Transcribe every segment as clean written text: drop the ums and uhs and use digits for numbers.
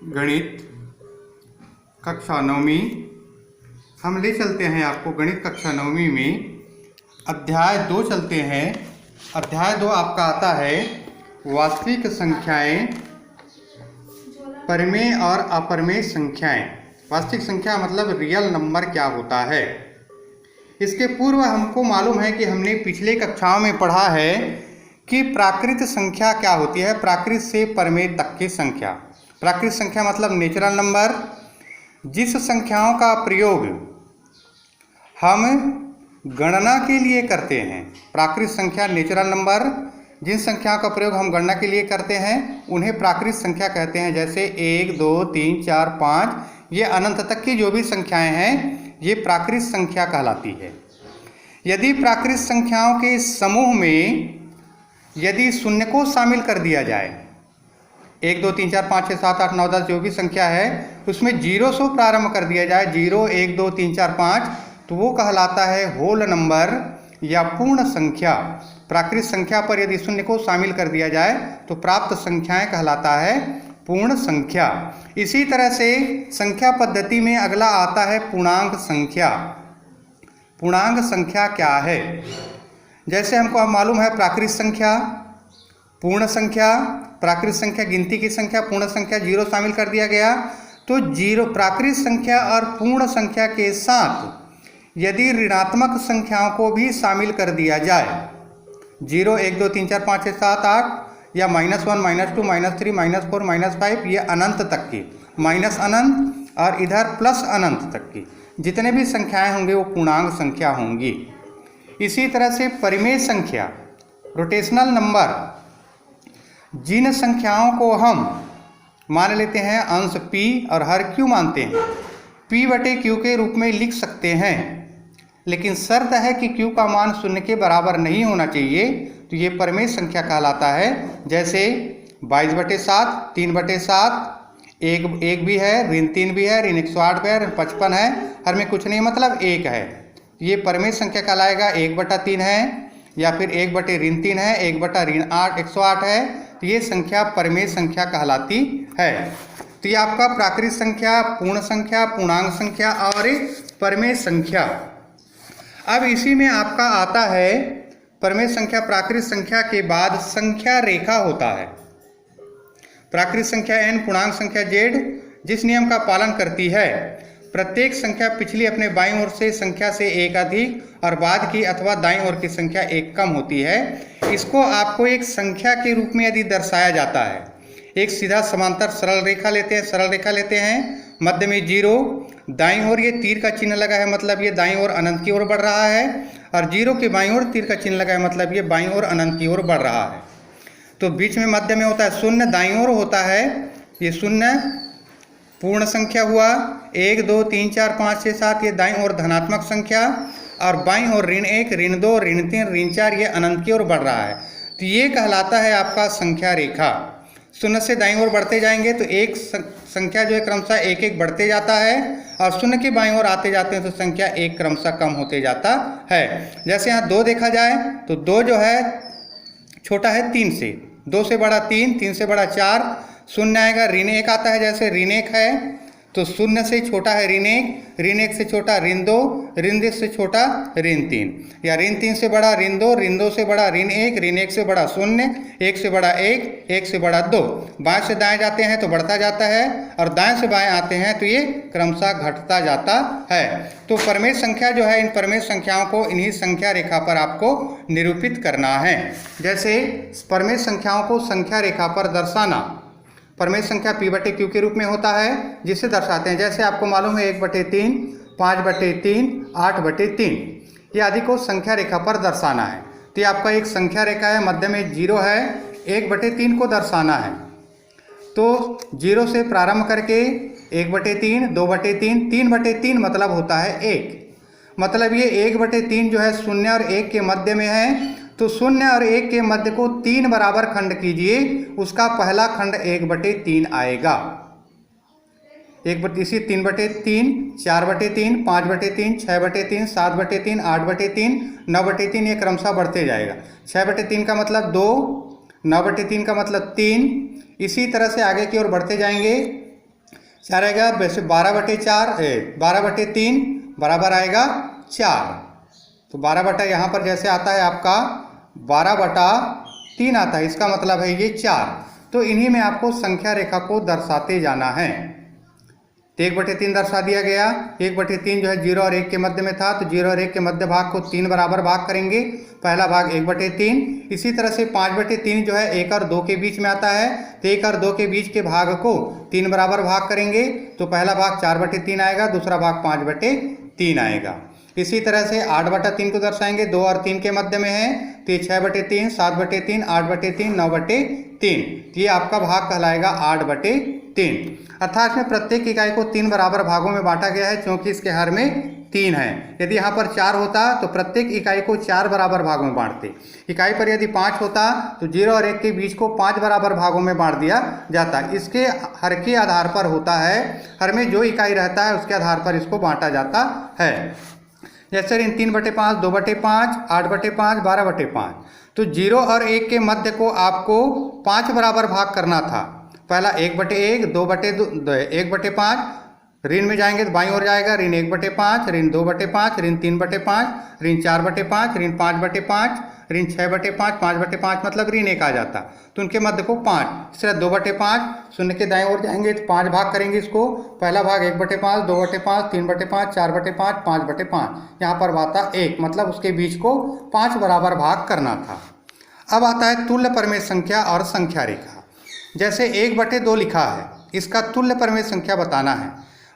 गणित कक्षा नवमी हम ले चलते हैं आपको गणित कक्षा नवमी में अध्याय 2 चलते हैं। अध्याय 2 आपका आता है वास्तविक संख्याएं, परिमेय और अपरिमेय संख्याएं। वास्तविक संख्या मतलब रियल नंबर क्या होता है। इसके पूर्व हमको मालूम है कि हमने पिछले कक्षाओं में पढ़ा है कि प्राकृत संख्या क्या होती है। प्राकृत से परिमेय तक की संख्या। प्राकृत संख्या मतलब नेचुरल नंबर। जिस संख्याओं का प्रयोग हम गणना के लिए करते हैं, प्राकृत संख्या नेचुरल नंबर, जिन संख्याओं का प्रयोग हम गणना के लिए करते हैं उन्हें प्राकृत संख्या कहते हैं। जैसे 1, 2, 3, 4, 5 ये अनंत तक की जो भी संख्याएं हैं ये प्राकृत संख्या कहलाती है। यदि प्राकृत संख्याओं के समूह में यदि शून्य को शामिल कर दिया जाए, 1, 2, 3, 4, 5, 6, 7, 8, 9, 10 जो भी संख्या है उसमें 0 से प्रारंभ कर दिया जाए, 0, 1, 2, 3, 4, 5, तो वो कहलाता है होल नंबर या पूर्ण संख्या। प्राकृत संख्या पर यदि शून्य को शामिल कर दिया जाए तो प्राप्त संख्याएं कहलाता है पूर्ण संख्या। इसी तरह से संख्या पद्धति में अगला आता है पूर्णांक संख्या। पूर्णांक संख्या क्या है? जैसे हमको मालूम है प्राकृत संख्या, पूर्ण संख्या। प्राकृत संख्या गिनती की संख्या, पूर्ण संख्या 0 शामिल कर दिया गया तो 0 प्राकृत संख्या और पूर्ण संख्या के साथ यदि ऋणात्मक संख्याओं को भी शामिल कर दिया जाए, 0, 1, 2, 3, 4, 5, 6, 7, 8 या -1, -2, -3, -4, -5 ये अनंत तक की, माइनस अनंत और इधर प्लस अनंत तक की जितने भी संख्याएं होंगे वो पूर्णांक संख्या होंगी। इसी तरह से परिमेय संख्या, रोटेशनल नंबर, जिन संख्याओं को हम मान लेते हैं अंश p और हर q मानते हैं, p/q के रूप में लिख सकते हैं, लेकिन शर्त है कि q का मान 0 के बराबर नहीं होना चाहिए, तो ये परिमेय संख्या कहलाता है। जैसे 22/7, 3/7, 1 भी है, ऋण 3 भी है, ऋण 108 भी है, ऋण 55 है, हर में कुछ नहीं मतलब 1 है, ये परिमेय संख्या कहलाएगा। 1/3 है या फिर 1/3 है, 1/8 है, तो ये संख्या परिमेय संख्या कहलाती है। तो ये आपका प्राकृत संख्या, पूर्ण संख्या, पूर्णांक संख्या और परिमेय संख्या। अब इसी में आपका आता है परिमेय संख्या, प्राकृत संख्या के बाद संख्या रेखा होता है। प्राकृत संख्या n, पूर्णांक संख्या z जिस नियम का पालन करती है, प्रत्येक संख्या पिछली अपने बाईं ओर से संख्या से एक अधिक और बाद की अथवा दाईं ओर की संख्या एक कम होती है। इसको आपको एक संख्या के रूप में यदि दर्शाया जाता है, एक सीधा समांतर सरल रेखा लेते हैं, मध्य में 0, दाईं ओर ये तीर का चिन्ह लगा है मतलब ये दाईं ओर अनंत की ओर बढ़ रहा है, और 0 के बाईं ओर तीर का चिन्ह लगा है मतलब ये बाईं ओर अनंत की ओर बढ़ रहा है। तो बीच में मध्य में होता है 0, दाईं ओर होता है ये 0, पूर्ण संख्या हुआ। 1, 2, 3, 4, 5, 6, 7 ये दाईं ओर धनात्मक संख्या, और बाईं ओर ऋण 1, ऋण 2, ऋण 3, ऋण 4 ये अनंत की ओर बढ़ रहा है। तो ये कहलाता है आपका संख्या रेखा। 0 से दाईं ओर बढ़ते जाएंगे तो एक संख्या जो है क्रमशः 1-1 बढ़ते जाता है, और 0 के बाईं ओर आते जाते हैं तो संख्या 1 क्रमशः कम होते जाता है। जैसे यहाँ 2 देखा जाए तो 2 जो है छोटा है 3 से, 2 से बड़ा 3, 3 से बड़ा 4, 0 आएगा, ऋण 1 आता है। जैसे ऋण 1 है तो 0 से छोटा है ऋण 1, ऋण 1 से छोटा ऋण 2, ऋण 2 से छोटा ऋण 3, या ऋण 3 से बड़ा ऋण 2, ऋण 2 से बड़ा ऋण 1, ऋण 1 से बड़ा 0, 1 से बड़ा 1, 1 से बड़ा 2। बाएं से दाएं जाते हैं तो बढ़ता जाता है, और दाएं से बाएं आते हैं तो ये क्रमशः घटता जाता है। तो परिमेय संख्या जो है, इन परिमेय संख्याओं को इन्हीं संख्या रेखा पर आपको निरूपित करना है। जैसे परिमेय संख्याओं को संख्या रेखा पर दर्शाना, परिमेय संख्या p/q के रूप में होता है जिसे दर्शाते हैं। जैसे आपको मालूम है 1/3, 5/3, 8/3 ये आदि को संख्या रेखा पर दर्शाना है। तो ये आपका एक संख्या रेखा है, मध्य में 0 है, 1/3 को दर्शाना है। तो 0 से प्रारंभ करके 1/3, 2/3, 3/3 मतलब होता है 1, मतलब ये 1/3 जो है 0 और 1 के मध्य में है, तो 0 और 1 के मध्य को 3 बराबर खंड कीजिए, उसका पहला खंड 1/3 आएगा। 1/3, 3/3, 4/3, 5/3, 6/3, 7/3, 8/3, 9/3 ये क्रमशः बढ़ते जाएगा। 6/3 का मतलब 2, 9/3 का मतलब 3, इसी तरह से आगे की ओर बढ़ते जाएंगे। 4 आएगा, वैसे 12/4 12/3 बराबर आएगा 4। तो 12 यहाँ पर जैसे आता है आपका 12/3 आता है, इसका मतलब है ये 4। तो इन्हीं में आपको संख्या रेखा को दर्शाते जाना है। तो 1/3 दर्शा दिया गया। 1/3 जो है 0 और 1 के मध्य में था, तो 0 और 1 के मध्य भाग को 3 बराबर भाग करेंगे। पहला भाग 1/3। इसी तरह से 5/3 जो है 1 और 2 के बीच में आता है, तो 1 और 2 के बीच के भाग को 3 बराबर भाग करेंगे। तो पहला भाग 4/3 आएगा, दूसरा भाग 5/3 आएगा। इसी तरह से 8/3 को दर्शाएंगे, 2 और 3 के मध्य में है, तो ये 6/3, 7/3, 8/3, 9/3। ये आपका भाग कहलाएगा 8/3। अर्थात में प्रत्येक इकाई को 3 बराबर भागों में बांटा गया है, क्योंकि इसके हर में 3 है। यदि यहाँ पर 4 होता तो प्रत्येक इकाई को 4 बराबर भागों में बांटते। इकाई पर यदि 5 होता तो 0 और 1 के बीच को 5 बराबर भागों में बांट दिया जाता। इसके हर के आधार पर होता है, हर में जो इकाई रहता है उसके आधार पर इसको बांटा जाता है। जैसे इन 3/5, 2/5, 8/5, 12/5। तो 0 और 1 के मध्य को आपको 5 बराबर भाग करना था। पहला 1/1, 2/2, 1/5, ऋण में जाएंगे तो बाईं ओर जाएगा, ऋण 1/5, ऋण 2/5, ऋण 3/5, ऋण 4/5, ऋण 5/5, ऋण 6/5, 5/5 मतलब ऋण 1 आ जाता, तो उनके मध्य को 5। इस तरह 2/5, शून्य के दाएं ओर जाएंगे तो 5 भाग करेंगे इसको। पहला भाग 1/5, 2/5, 3/5, 4/5, 5/5। यहाँ पर बाता 1, मतलब उसके बीच को 5 बराबर भाग करना था। अब आता है तुल्य परमेय संख्या और संख्या रेखा। जैसे 1/2 लिखा है, इसका तुल्य परमेय संख्या बताना है,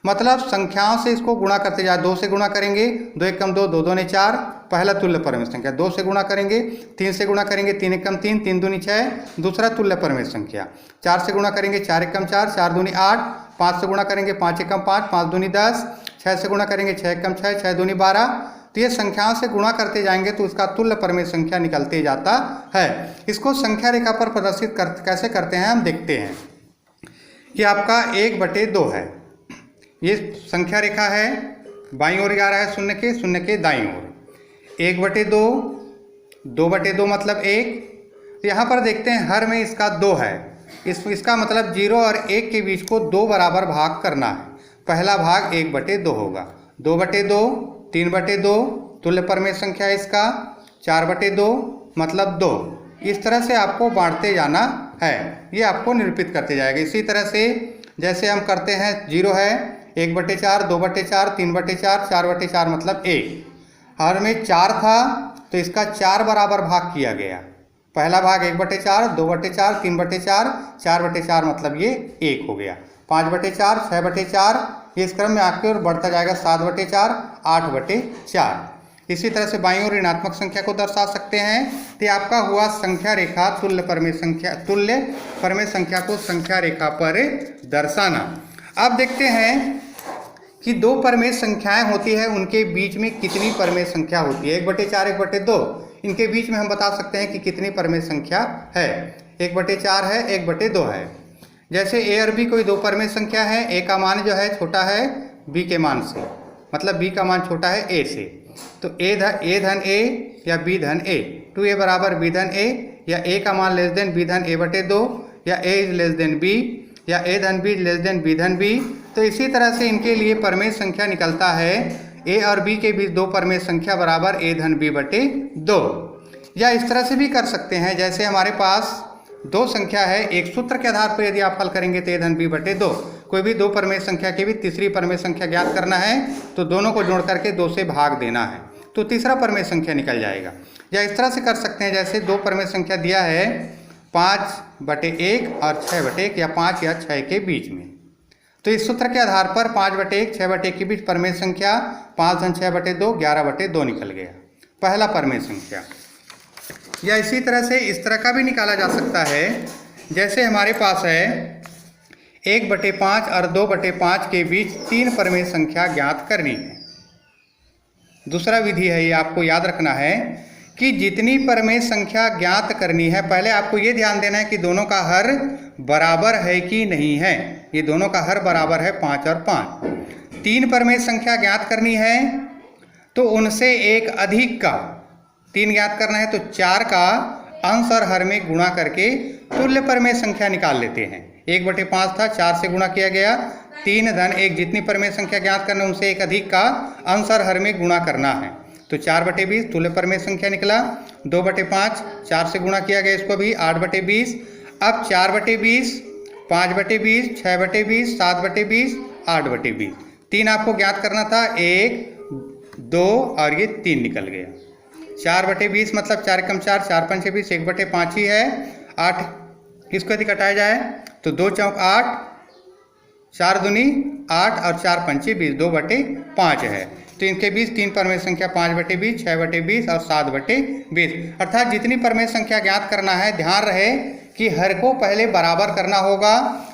मतलब संख्याओं से इसको गुणा करते जाए। 2 से गुणा करेंगे, 2 1 कम 2, 2 2 4, पहला तुल्य परमेय संख्या। 2 से गुणा करेंगे, 3 से गुणा करेंगे, 3 1 कम 3, 3 दूनी 6, दूसरा तुल्य परमेय संख्या। 4 से गुणा करेंगे, 4 1 कम 4, 4 दूनी 8, 5 से गुणा करेंगे, 5 1 कम 5, 5 दूनी 10, 6 से गुणा करेंगे, 6 1 कम 6, 6 दूनी 12। तो ये संख्याओं से गुणा करते जाएंगे तो उसका तुल्य परमेय संख्या निकलते जाता है। इसको संख्या रेखा पर प्रदर्शित कैसे करते हैं हम देखते हैं। कि आपका 1/2 है, ये संख्या रेखा है, बाईं ओर जा रहा है शून्य के दाईं ओर। 1/2, 2/2 मतलब 1। यहाँ पर देखते हैं हर में इसका 2 है, इसका मतलब 0 और 1 के बीच को 2 बराबर भाग करना है। पहला भाग 1/2 होगा, 2/2, 3/2 तुल्य परमेय संख्या इसका, 4/2 मतलब 2। इस तरह से आपको बांटते जाना है, ये आपको निरूपित करते जाएगा। इसी तरह से जैसे हम करते हैं, 0 है, 1/4, 2/4, 3/4, 4/4 मतलब 1। हर में 4 था तो इसका 4 बराबर भाग किया गया। पहला भाग 1/4, 2/4, 3/4, 4/4 मतलब ये 1 हो गया। 5/4, 6/4, इस क्रम में आगे और बढ़ता जाएगा 7/4, 8/4। इसी तरह से बाईं ओर ऋणात्मक संख्या को दर्शा सकते हैं। तो आपका हुआ संख्या रेखा तुल्य परमेय संख्या को संख्या रेखा पर दर्शाना। अब देखते हैं कि 2 परमेय संख्याएं होती है, उनके बीच में कितनी परमेय संख्या होती है। 1/4, 1/2, इनके बीच में हम बता सकते हैं कि कितनी परमेय संख्या है। 1/4 है, 1/2 है। जैसे ए और बी कोई 2 परमेय संख्या है, ए का मान जो है छोटा है बी के मान से, मतलब बी का मान छोटा है ए से। तो ए धन ए या बी धन ए, 2a बराबर बी धन ए, या ए का मान लेस देन बी धन a/2, या ए इज लेस देन बी, या ए धन बी लेस देन बी धन बी। तो इसी तरह से इनके लिए परमेय संख्या निकलता है ए और बी के बीच 2 परमेय संख्या बराबर a धन b/2। या इस तरह से भी कर सकते हैं, जैसे हमारे पास 2 संख्या है, एक सूत्र के आधार पर यदि आप हल करेंगे तो a धन b/2। कोई भी 2 परमेय संख्या की भी तीसरी परमेय संख्या ज्ञात करना है तो दोनों को जोड़ करके 2 से भाग देना है, तो तीसरा परमेय संख्या निकल जाएगा। या इस तरह से कर सकते हैं, जैसे 2 परमेय संख्या दिया है 5/1 और 6/1, या 5 या 6 के बीच में। तो इस सूत्र के आधार पर 5/1, 6/1 के बीच परमेय संख्या 5 धन 6/2, 11/2 निकल गया, पहला परमेय संख्या। या इसी तरह से इस तरह का भी निकाला जा सकता है, जैसे हमारे पास है 1/5 और 2/5 के बीच 3 परमेय संख्या ज्ञात करनी है। दूसरा विधि है, ये आपको याद रखना है कि जितनी परमेय संख्या ज्ञात करनी है, पहले आपको ये ध्यान देना है कि दोनों का हर बराबर है कि नहीं है। ये दोनों का हर बराबर है 5 और 5। 3 परमेय संख्या ज्ञात करनी है तो उनसे एक अधिक का 3 ज्ञात करना है, तो 4 का अंश और हर में गुणा करके तुल्य परमेय संख्या निकाल लेते हैं। 1/5 था, 4 से गुणा किया गया 3 धन 1 जितनी परमेय संख्या ज्ञात करना उनसे एक अधिक का अंश और हर में गुणा करना है। तो 4/20 तुल्य परमेय संख्या निकला। 2/5 4 से गुणा किया गया इसको भी 8/20। अब 4/20, 5/20, 6/20, 7/20, 8/20 3 आपको ज्ञात करना था। 1, 2 और ये 3 निकल गया। 4/20 मतलब 4 कम 4, 4 पंचे 20, 1/5 ही है। 8 इसको यदि कटाया जाए तो 2 चौक 8, 4 दूनी 8 और 4 पंचे 20, 2/5 है। तो इनके बीच 3 परमेय संख्या 5/20, 6/20 और 7/20। अर्थात जितनी परमेय संख्या ज्ञात करना है, ध्यान रहे कि हर को पहले बराबर करना होगा।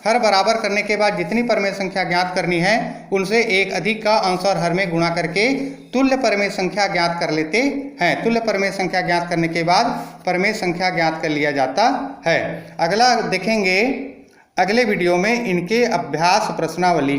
हर बराबर करने के बाद जितनी परमेय संख्या ज्ञात करनी है उनसे एक अधिक का अंश और हर में गुणा करके तुल्य परमेय संख्या ज्ञात कर लेते हैं। तुल्य परमेय संख्या ज्ञात करने के बाद परमेय संख्या ज्ञात कर लिया जाता है। अगला देखेंगे अगले वीडियो में इनके अभ्यास प्रश्नावली।